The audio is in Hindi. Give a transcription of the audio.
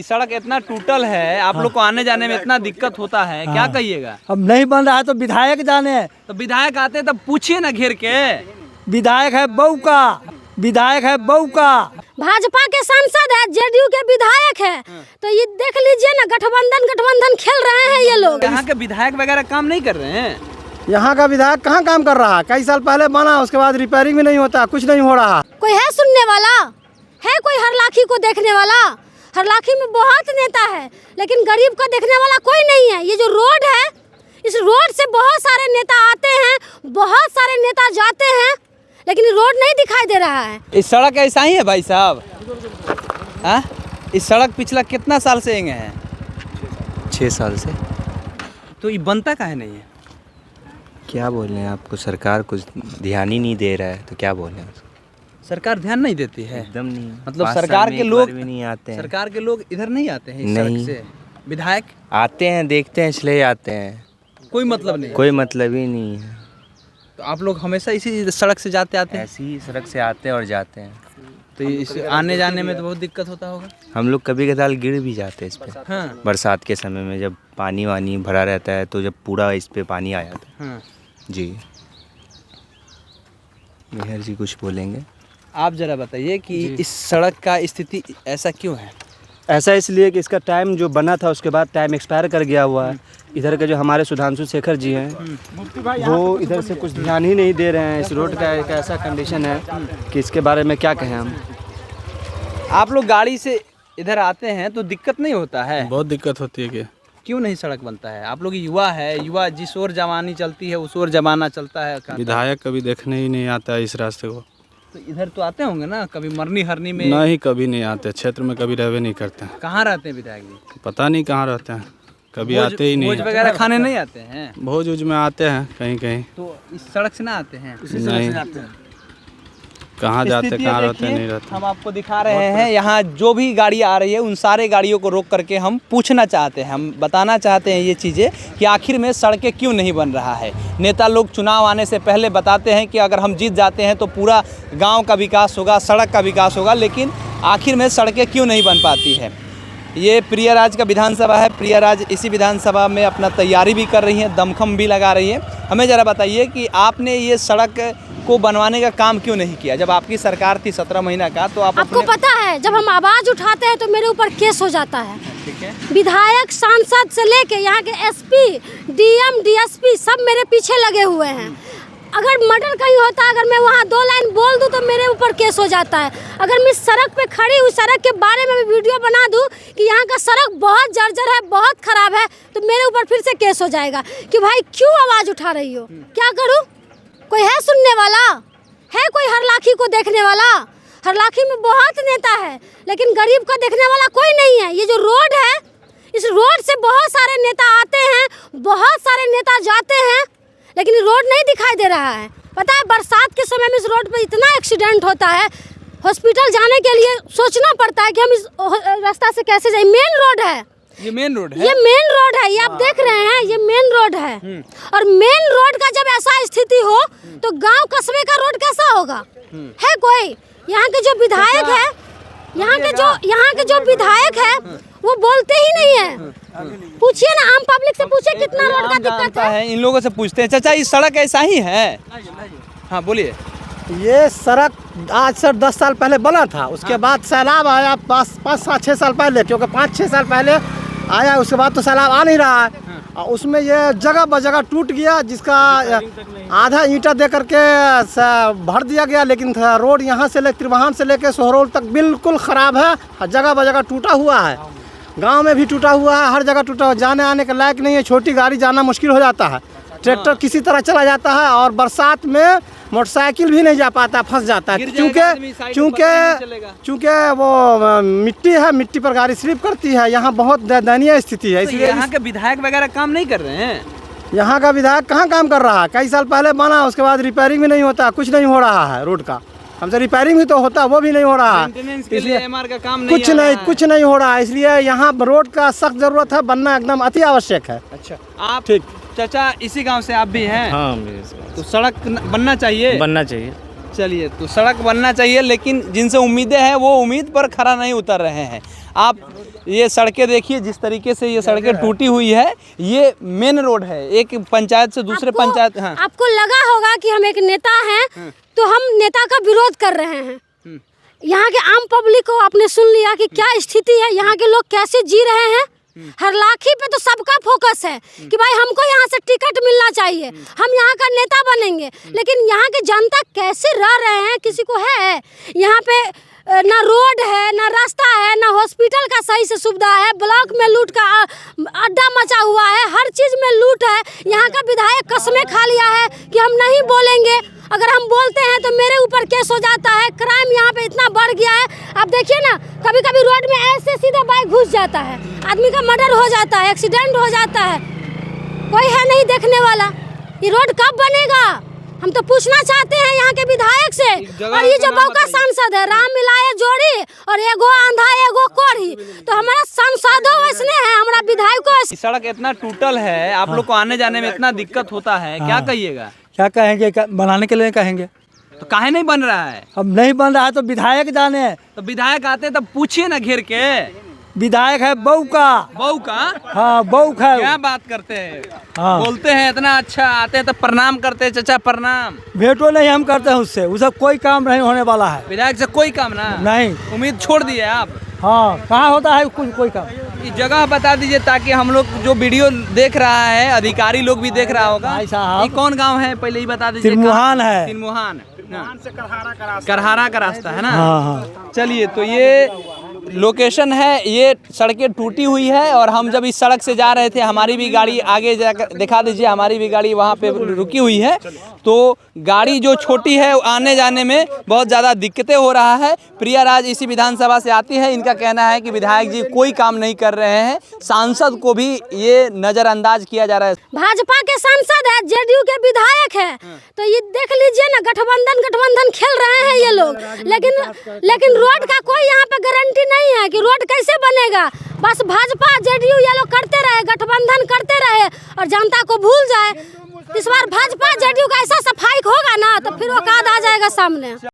सड़क इतना टूटल है, आप लोग को आने जाने में इतना दिक्कत होता है, क्या कहिएगा? अब नहीं बन रहा है तो विधायक जाने। तो विधायक आते तब पूछिए ना घेर के। विधायक है बहू का, विधायक है बहू का। भाजपा के सांसद है, जेडीयू के विधायक है, तो ये देख लीजिए ना, गठबंधन खेल रहे हैं ये लोग। यहाँ के विधायक वगैरह काम नहीं कर रहे हैं। यहाँ का विधायक कहाँ काम कर रहा है? कई साल पहले बना, उसके बाद रिपेयरिंग भी नहीं होता, कुछ नहीं हो रहा। कोई है सुनने वाला? है कोई हरलाखी को देखने वाला? हरलाखी में बहुत नेता है, लेकिन गरीब को देखने वाला कोई नहीं है। ये जो रोड है, इस रोड से बहुत सारे नेता आते हैं, बहुत सारे नेता जाते हैं, लेकिन रोड नहीं दिखाई दे रहा है। इस सड़क ऐसा ही है भाई साहब? हाँ, इस सड़क पिछला कितना साल से एंगे है? 6 साल से। तो ये बनता काहे नहीं है? क्या बोल रहे हैं आपको, सरकार कुछ ध्यान ही नहीं दे रहा है, तो क्या बोले? सरकार ध्यान नहीं देती है? एकदम नहीं। मतलब सरकार के लोग भी नहीं आते हैं। सरकार के लोग इधर नहीं आते हैं इस नहीं। सड़क से? विधायक आते हैं, देखते हैं, चले जाते हैं, कोई मतलब नहीं है। कोई मतलब ही नहीं है। तो आप लोग हमेशा इसी सड़क से जाते आते हैं? ऐसी ही सड़क से आते हैं और जाते हैं। तो इस आने जाने में तो बहुत दिक्कत होता होगा। हम लोग कभी कदाल गिर भी जाते हैं इस पे। हाँ बरसात के समय में जब पानी वानी भरा रहता है, तो जब पूरा इस पे पानी आ जाता है। हाँ। जी, मेहर जी कुछ बोलेंगे? आप जरा बताइए कि इस सड़क का स्थिति ऐसा क्यों है? ऐसा इसलिए कि इसका टाइम जो बना था उसके बाद टाइम एक्सपायर कर गया हुआ है। इधर के जो हमारे सुधांशु शेखर जी हैं, वो इधर से कुछ ध्यान ही नहीं दे रहे हैं। इस रोड का एक ऐसा कंडीशन है कि इसके बारे में क्या कहें हम। आप लोग गाड़ी से इधर आते हैं तो दिक्कत नहीं होता है? बहुत दिक्कत होती है। क्यों नहीं सड़क बनता है? आप लोग युवा है, युवा जिस ओर जवानी चलती है उस ओर जमाना चलता है। विधायक कभी देखने ही नहीं आता है इस रास्ते को। तो इधर तो आते होंगे ना, कभी मरनी हरनी में? नहीं, कभी नहीं आते, क्षेत्र में कभी रहवे नहीं करते हैं। कहाँ रहते हैं विधायक जी? पता नहीं कहाँ रहते हैं, कभी आते ही नहीं। भोज वगैरह खाने नहीं आते हैं? भोज उज में आते हैं कहीं कहीं। तो इस सड़क से ना आते हैं? नहीं, कहाँ जाते, स्थिति कहाँ है, रहते देखिए, नहीं रहते। हम आपको दिखा रहे हैं। यहाँ जो भी गाड़ी आ रही है उन सारे गाड़ियों को रोक करके हम पूछना चाहते हैं, हम बताना चाहते हैं ये चीज़ें कि आखिर में सड़कें क्यों नहीं बन रहा है। नेता लोग चुनाव आने से पहले बताते हैं कि अगर हम जीत जाते हैं तो पूरा गांव का विकास होगा, सड़क का विकास होगा, लेकिन आखिर में सड़कें क्यों नहीं बन पाती है। ये प्रियाराज का विधानसभा है। प्रियाराज इसी विधानसभा में अपना तैयारी भी कर रही हैं, दमखम भी लगा रही हैं। हमें ज़रा बताइए कि आपने ये सड़क को बनवाने का काम क्यों नहीं किया? जब आपकी सरकार थी 17 महीना का, तो आपको पता है, जब हम आवाज उठाते हैं तो मेरे ऊपर केस हो जाता है। ठीक है। विधायक, सांसद से लेके यहाँ के एसपी, डीएम, डीएसपी सब मेरे पीछे लगे हुए हैं। अगर मर्डर कहीं होता है, अगर मैं वहाँ 2 लाइन बोल दूँ तो मेरे ऊपर केस हो जाता है। अगर मैं सड़क पे खड़ी हुई सड़क के बारे में भी वीडियो बना दूँ कि यहाँ का सड़क बहुत जर्जर है, बहुत खराब है, तो मेरे ऊपर फिर से केस हो जाएगा कि भाई क्यों आवाज़ उठा रही हो। क्या करूँ? कोई है सुनने वाला? है कोई हरलाखी को देखने वाला? हरलाखी में बहुत नेता है, लेकिन गरीब को देखने वाला कोई नहीं है। ये जो रोड है, इस रोड से बहुत सारे नेता आते हैं, बहुत सारे नेता जाते हैं, लेकिन रोड नहीं दिखाई दे रहा है। पता है, बरसात के समय में इस रोड पे इतना एक्सीडेंट होता है, हॉस्पिटल जाने के लिए सोचना पड़ता है कि हम इस रास्ता से कैसे जाए। मेन रोड है, ये मेन रोड है। ये मेन रोड है, ये आप देख रहे हैं, ये मेन रोड है। और मेन रोड का जब ऐसा स्थिति हो तो गांव कस्बे का रोड कैसा होगा? है कोई? यहाँ के जो विधायक है, यहाँ के जो विधायक है वो बोलते ही नहीं है। पूछिए ना, आम पब्लिक से पूछिए कितना रोड का दिक्कत है। इन लोगों से पूछते हैं। चाचा, इस सड़क ऐसा ही है? हाँ बोलिए। ये सड़क आज से 10 साल पहले बना था, उसके बाद सैलाब आया 5-6 साल पहले, क्योंकि 5-6 साल पहले आया, उसके बाद तो सैलाब आ नहीं रहा है। और उसमें ये जगह ब जगह टूट गया, जिसका आधा ईंटा दे करके भर दिया गया, लेकिन रोड यहाँ से त्रिवाहन से लेकर सोहरोल तक बिल्कुल ख़राब है। जगह ब जगह टूटा हुआ है, गांव में भी टूटा हुआ है, हर जगह टूटा हुआ, जाने आने के लायक नहीं है। छोटी गाड़ी जाना मुश्किल हो जाता है, ट्रैक्टर किसी तरह चला जाता है, और बरसात में मोटरसाइकिल भी नहीं जा पाता, फंस जाता है, क्योंकि वो मिट्टी है, मिट्टी पर गाड़ी स्लिप करती है। यहाँ बहुत दयनीय स्थिति है। इसलिए यहाँ के विधायक वगैरह काम नहीं कर रहे हैं? यहाँ का विधायक कहाँ काम कर रहा है? कई साल पहले बना, उसके बाद रिपेयरिंग भी नहीं होता, कुछ नहीं हो रहा है रोड का। हमसे रिपेयरिंग भी तो होता, वो भी नहीं हो रहा है। इसलिए एमआर का काम कुछ नहीं हो रहा है। इसलिए यहाँ रोड का सख्त जरूरत है, बनना एकदम अति आवश्यक है। अच्छा, आप ठीक चाचा इसी गांव से आप भी हैं? हाँ, तो सड़क बनना चाहिए? बनना चाहिए। चलिए, तो सड़क बनना चाहिए, लेकिन जिनसे उम्मीदें हैं वो उम्मीद पर खरा नहीं उतर रहे हैं। आप ये सड़कें देखिए, जिस तरीके से ये सड़कें टूटी हुई है, ये मेन रोड है, एक पंचायत से दूसरे पंचायत। हाँ। आपको लगा होगा कि हम एक नेता हैं तो हम नेता का विरोध कर रहे हैं। यहाँ के आम पब्लिक को आपने सुन लिया कि क्या स्थिति है, यहाँ के लोग कैसे जी रहे हैं। हर लाठी पे तो सबका फोकस है कि भाई हमको यहाँ से टिकट मिलना चाहिए, हम यहाँ का नेता बनेंगे। लेकिन यहाँ की जनता कैसे रह रहे हैं किसी को है? यहाँ पे ना रोड है, ना रास्ता है, ना हॉस्पिटल का सही से सुविधा है, ब्लॉक में लूट का अड्डा मचा हुआ है, हर चीज़ में लूट है। यहाँ का विधायक कसमें खा लिया है कि हम नहीं बोलेंगे, अगर हम बोलते हैं तो मेरे ऊपर केस हो जाता है। क्राइम यहाँ पे इतना बढ़ गया है, आप देखिए ना, कभी कभी रोड में ऐसे सीधा बाइक घुस जाता है, आदमी का मर्डर हो जाता है, एक्सीडेंट हो जाता है, कोई है नहीं देखने वाला। ये रोड कब बनेगा? हम तो पूछना चाहते हैं यहाँ के विधायक से। और ये जो बौका सांसद है, राम मिलाए जोड़ी और एगो आंधा एगो कोढ़ी, तो हमारा सांसदों वैसने है, हमारा विधायकों। सड़क इतना टूटल है, आप लोग को आने जाने में इतना दिक्कत होता है, क्या कहिएगा? क्या कहेंगे, बनाने के लिए कहेंगे। तो काहे नहीं बन रहा है? अब नहीं बन रहा है तो विधायक जाने। तो विधायक आते हैं तब पूछिए ना घेर के। विधायक है बहू का। बहू का? हाँ, बहू है। क्या बात करते हैं? हाँ। बोलते हैं इतना अच्छा, आते हैं तो प्रणाम करते हैं, चाचा प्रणाम। भेंटो नहीं हम करते हैं उससे, उसका कोई काम नहीं होने वाला है। विधायक से कोई काम ना? नहीं। उम्मीद छोड़ दिए आप? हाँ, कहाँ होता है कुछ कोई काम। ये जगह बता दीजिए ताकि हम लोग जो वीडियो देख रहा है, अधिकारी लोग भी देख रहा होगा। भाई साहब, ये कौन गांव है पहले ही बता दीजिए। तिरमुहान है। तिरमुहान से करहारा का रास्ता है ना? हाँ हाँ। चलिए, तो ये लोकेशन है, ये सड़कें टूटी हुई है और हम जब इस सड़क से जा रहे थे, हमारी भी गाड़ी आगे जाकर दिखा दीजिए, हमारी भी गाड़ी वहाँ पे रुकी हुई है। तो गाड़ी जो छोटी है, आने जाने में बहुत ज़्यादा दिक्कतें हो रहा है। प्रिया राज इसी विधानसभा से आती है, इनका कहना है कि विधायक जी कोई काम नहीं कर रहे हैं, सांसद को भी ये नज़रअंदाज किया जा रहा है। भाजपा के सांसद है, जेडीयू के विधायक है, तो ये देख लीजिए ना, गठबंधन खेल रहे हैं ये लोग। लेकिन रोड का कोई यहाँ पे गारंटी नहीं है कि रोड कैसे बनेगा। बस भाजपा जेडीयू ये लोग करते रहे, गठबंधन करते रहे और जनता को भूल जाए। इस बार भाजपा जेडीयू का ऐसा सफाई होगा ना तो फिर औकात आ जाएगा सामने।